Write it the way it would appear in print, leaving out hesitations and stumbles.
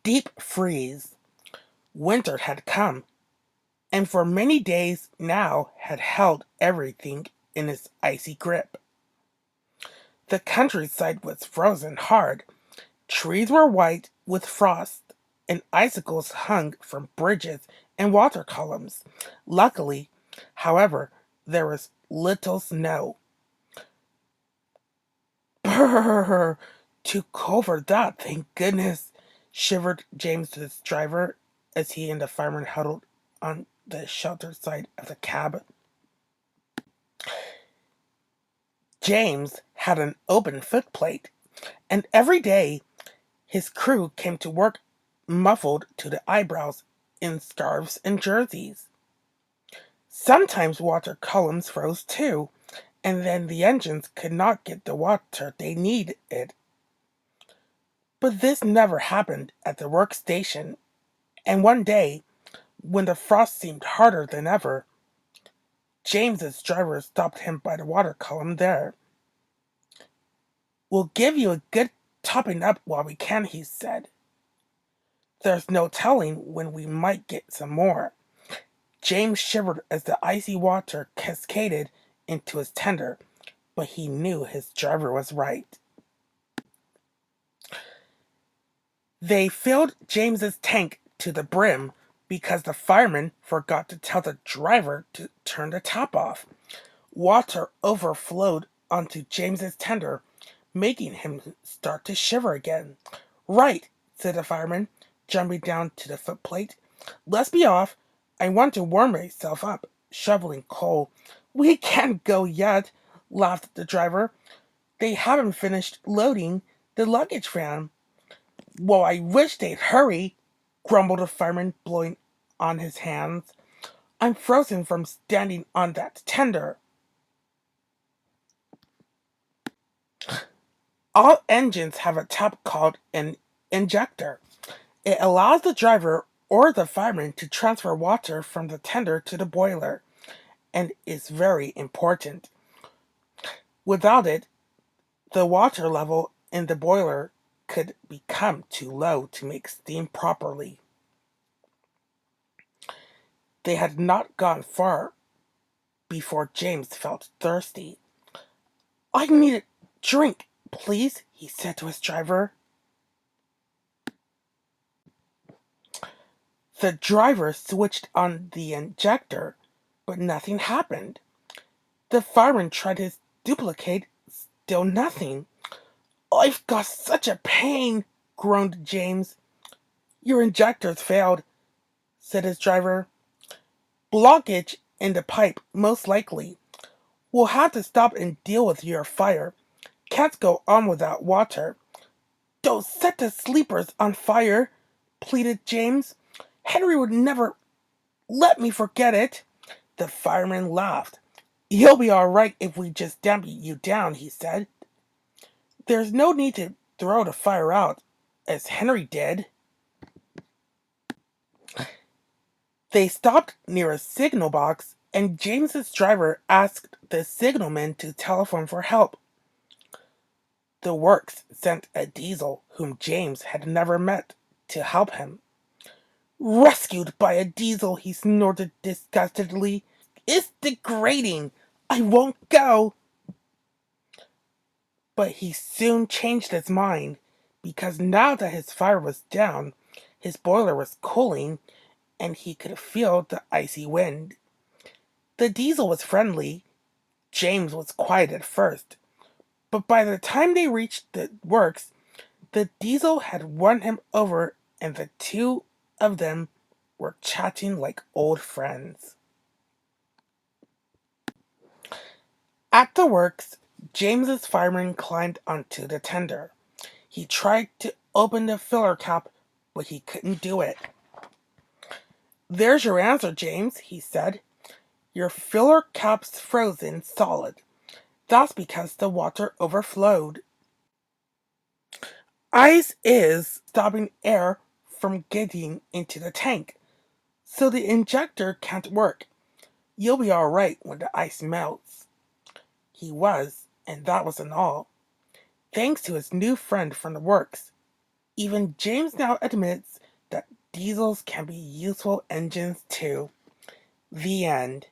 deep freeze. Winter had come, and for many days now had held everything in its icy grip. The countryside was frozen hard. Trees were white with frost, and icicles hung from bridges and water columns. Luckily, however, there was little snow. Brrr! To cover that, thank goodness, shivered James's driver as he and the fireman huddled on the sheltered side of the cab. James had an open footplate, and every day his crew came to work muffled to the eyebrows in scarves and jerseys. Sometimes water columns froze too, and then the engines could not get the water they needed. But this never happened at the workstation, and one day, when the frost seemed harder than ever, James's driver stopped him by the water column there. "We'll give you a good topping up while we can," he said. "There's no telling when we might get some more." James shivered as the icy water cascaded into his tender, but he knew his driver was right. They filled James's tank to the brim because the fireman forgot to tell the driver to turn the top off. Water overflowed onto James's tender, making him start to shiver again. "Right," said the fireman, jumping down to the footplate. "Let's be off. I want to warm myself up, shoveling coal." "We can't go yet," laughed the driver. "They haven't finished loading the luggage van." "Well, I wish they'd hurry," grumbled the fireman, blowing on his hands. "I'm frozen from standing on that tender." All engines have a tap called an injector. It allows the driver or the fireman to transfer water from the tender to the boiler, and is very important. Without it, the water level in the boiler could become too low to make steam properly. They had not gone far before James felt thirsty. "I need a drink, please," he said to his driver. The driver switched on the injector, but nothing happened. The fireman tried his duplicate, still nothing. "I've got such a pain," groaned James. "Your injector's failed," said his driver. "Blockage in the pipe, most likely. We'll have to stop and deal with your fire. Can't go on without water." "Don't set the sleepers on fire," pleaded James. "Henry would never let me forget it." The fireman laughed. "You'll be all right if we just damp you down," he said. "There's no need to throw the fire out, as Henry did." They stopped near a signal box, and James's driver asked the signalman to telephone for help. The works sent a diesel whom James had never met to help him. "Rescued by a diesel," he snorted disgustedly. "It's degrading. I won't go." But he soon changed his mind, because now that his fire was down, his boiler was cooling, and he could feel the icy wind. The diesel was friendly. James was quiet at first, but by the time they reached the works, the diesel had won him over, and the two of them were chatting like old friends. At the works, James's fireman climbed onto the tender. He tried to open the filler cap, but he couldn't do it. "There's your answer, James," he said. "Your filler cap's frozen solid. That's because the water overflowed. Ice is stopping air from getting into the tank, so the injector can't work. You'll be all right when the ice melts." He was, and that wasn't all. Thanks to his new friend from the works, Even James now admits that diesels can be useful engines too. The end.